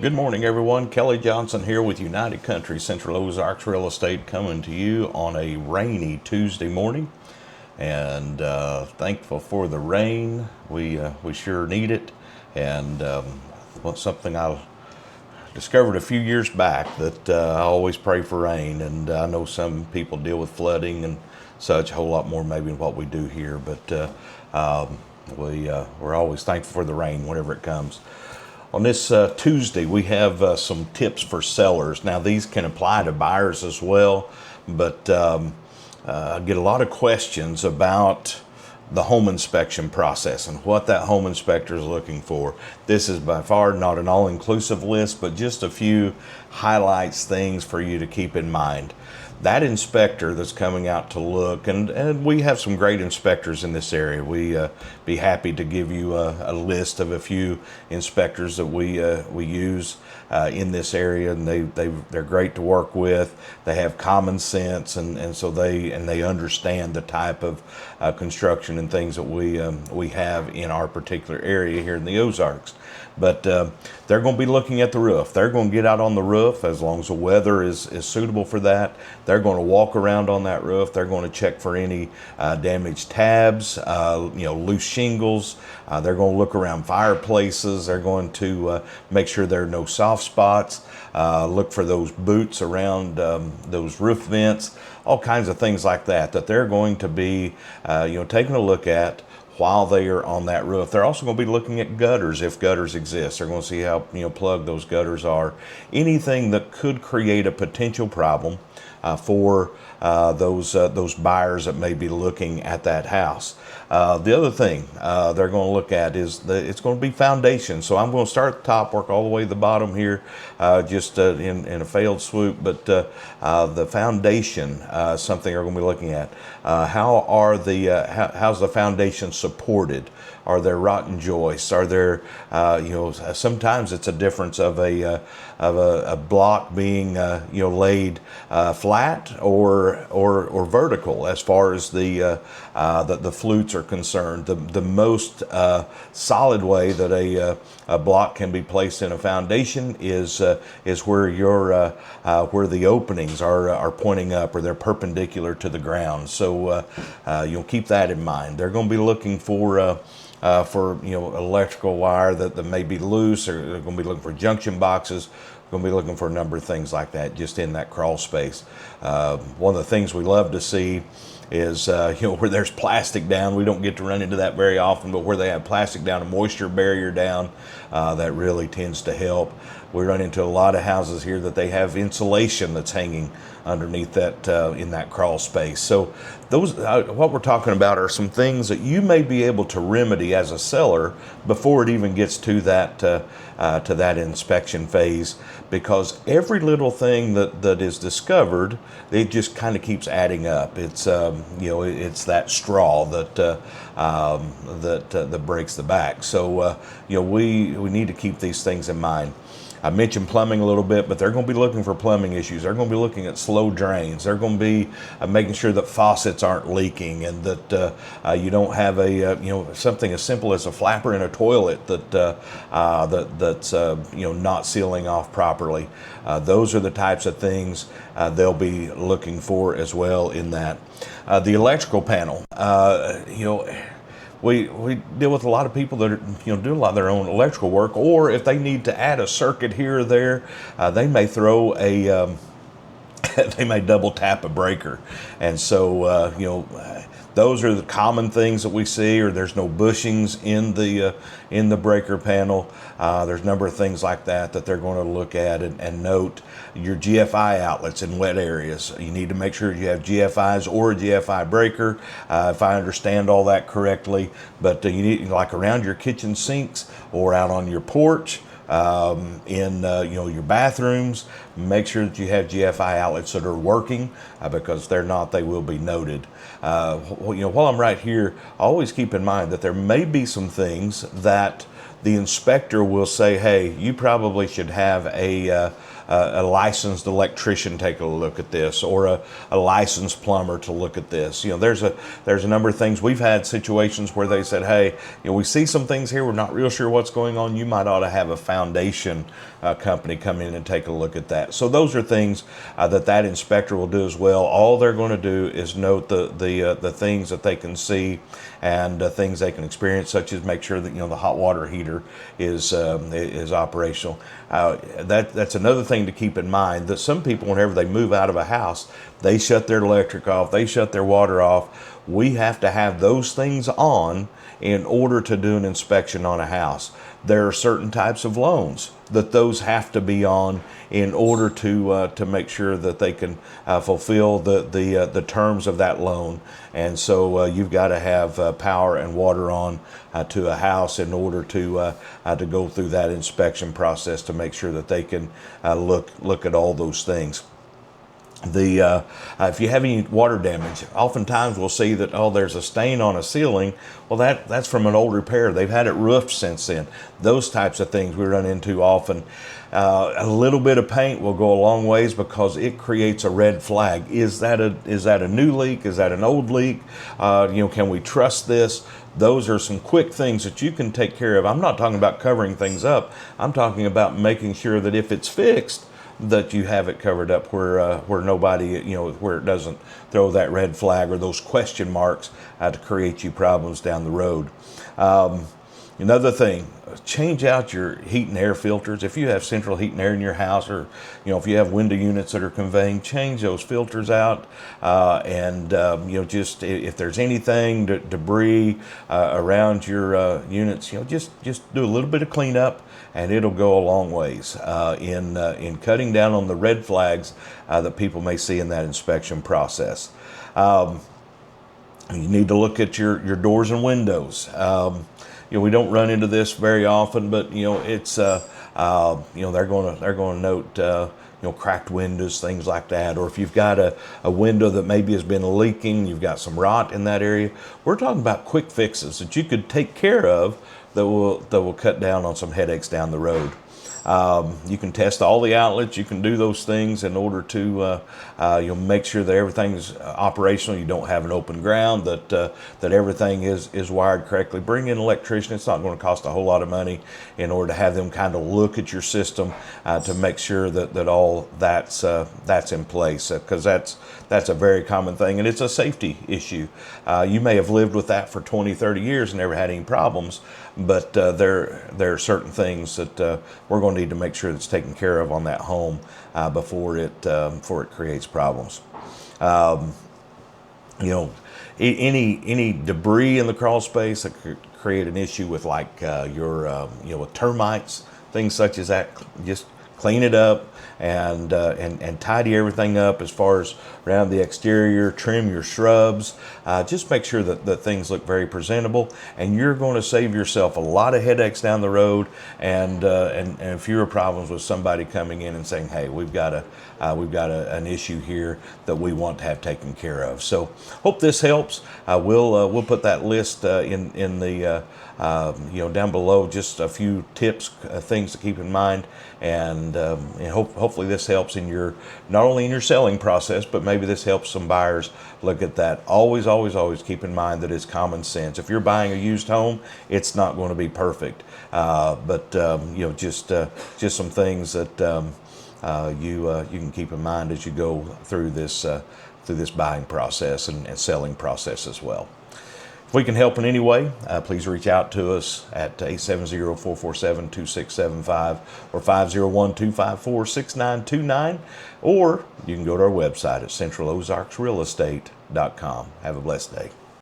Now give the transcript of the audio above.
Good morning, everyone. Kelly Johnson here with United Country Central Ozarks Real Estate, coming to you on a rainy Tuesday morning. And thankful for the rain. We sure need it. And something I discovered a few years back, that I always pray for rain. And I know some people deal with flooding and such a whole lot more maybe than what we do here. But we're always thankful for the rain whenever it comes. On this Tuesday, we have some tips for sellers. Now, these can apply to buyers as well, but I get a lot of questions about the home inspection process and what that home inspector is looking for. This is by far not an all-inclusive list, but just a few highlights, things for you to keep in mind. That inspector that's coming out to look, and we have some great inspectors in this area. We be happy to give you a list of a few inspectors that we use in this area, and they're great to work with. They have common sense, and so they understand the type of construction and things that we have in our particular area here in the Ozarks. But they're going to be looking at the roof. They're going to get out on the roof as long as the weather is suitable for that. They're going to walk around on that roof. They're going to check for any damaged tabs, loose shingles. They're going to look around fireplaces. They're going to make sure there are no soft spots. Look for those boots around those roof vents, all kinds of things like that they're going to be taking a look at while they are on that roof. They're also going to be looking at gutters, if gutters exist. They're going to see how plugged those gutters are. Anything that could create a potential problem for those buyers that may be looking at that house. The other thing they're going to look at is it's going to be foundation. So I'm going to start at the top, work all the way to the bottom here, just in a failed swoop. But the foundation, something they're going to be looking at. How's the foundation supported? Are there rotten joists? Are there, sometimes it's a difference of a block being, laid flat or vertical as far as the flutes are concerned. The most solid way that a block can be placed in a foundation is where where the openings are pointing up, or they're perpendicular to the ground. So you'll keep that in mind. They're going to be looking for electrical wire that may be loose, or they're going to be looking for junction boxes. Going to be looking for a number of things like that just in that crawl space. One of the things we love to see is where there's plastic down. We don't get to run into that very often, but where they have plastic down, a moisture barrier down, that really tends to help. We run into a lot of houses here that they have insulation that's hanging underneath that in that crawl space. So those what we're talking about are some things that you may be able to remedy as a seller before it even gets to that inspection phase, because every little thing that is discovered, it just kind of keeps adding up. It's it's that straw that breaks the back. So we need to keep these things in mind. I mentioned plumbing a little bit, but they're going to be looking for plumbing issues. They're going to be looking at slow drains. They're going to be making sure that faucets aren't leaking, and that you don't have something as simple as a flapper in a toilet that's not sealing off properly. Those are the types of things they'll be looking for as well in that. The electrical panel, We deal with a lot of people that are, do a lot of their own electrical work, or if they need to add a circuit here or there, they may throw they may double tap a breaker. And so, those are the common things that we see, or there's no bushings in the breaker panel. There's a number of things like that they're going to look at and note. Your GFI outlets in wet areas. You need to make sure you have GFIs or a GFI breaker, if I understand all that correctly. But you need, like around your kitchen sinks or out on your porch, in your bathrooms, make sure that you have GFI outlets that are working, because if they're not, they will be noted. While I'm right here, always keep in mind that there may be some things that the inspector will say, hey, you probably should have a licensed electrician take a look at this, or a licensed plumber to look at this. There's a number of things. We've had situations where they said, hey, we see some things here, we're not real sure what's going on. You might ought to have a foundation company come in and take a look at that. So those are things that inspector will do as well. All they're going to do is note the things that they can see and things they can experience, such as make sure that the hot water heater is operational. That's another thing to keep in mind, that some people, whenever they move out of a house, they shut their electric off, they shut their water off. We have to have those things on in order to do an inspection on a house. There are certain types of loans that those have to be on in order to make sure that they can fulfill the terms of that loan. And so you've got to have power and water on to a house in order to go through that inspection process to make sure that they can look at all those things. If you have any water damage, oftentimes we'll see that, there's a stain on a ceiling. Well, that's from an old repair. They've had it roofed since then. Those types of things we run into often. A little bit of paint will go a long ways because it creates a red flag. Is that a new leak? Is that an old leak? Can we trust this? Those are some quick things that you can take care of. I'm not talking about covering things up. I'm talking about making sure that if it's fixed, that you have it covered up where nobody, where it doesn't throw that red flag or those question marks to create you problems down the road. Another thing, change out your heat and air filters. If you have central heat and air in your house, or if you have window units that are conveying, change those filters out. Just if there's anything debris around your units, just do a little bit of cleanup, and it'll go a long ways in cutting down on the red flags that people may see in that inspection process. You need to look at your doors and windows. We don't run into this very often, but it's they're going to note cracked windows, things like that. Or if you've got a window that maybe has been leaking, you've got some rot in that area. We're talking about quick fixes that you could take care of that will cut down on some headaches down the road. You can test all the outlets. You can do those things in order to make sure that everything's operational. You don't have an open ground, that everything is wired correctly. Bring in an electrician. It's not going to cost a whole lot of money in order to have them kind of look at your system to make sure that all that's in place, because that's a very common thing, and it's a safety issue. You may have lived with that for 20, 30 years and never had any problems, but there are certain things that we're going to need to make sure that's taken care of on that home before it creates problems. Any debris in the crawl space that could create an issue with with termites, things such as that, just clean it up and tidy everything up as far as around the exterior, trim your shrubs, just make sure that things look very presentable, and you're going to save yourself a lot of headaches down the road and fewer problems with somebody coming in and saying, hey, we've got an issue here that we want to have taken care of. So hope this helps. We'll put that list in the down below, just a few tips, things to keep in mind, and hopefully this helps in not only in your selling process, but maybe this helps some buyers look at that. Always keep in mind that it's common sense. If you're buying a used home, it's not going to be perfect, but just some things that you can keep in mind as you go through this buying process and selling process as well. If we can help in any way, please reach out to us at 870-447-2675 or 501-254-6929, or you can go to our website at centralozarksrealestate.com. Have a blessed day.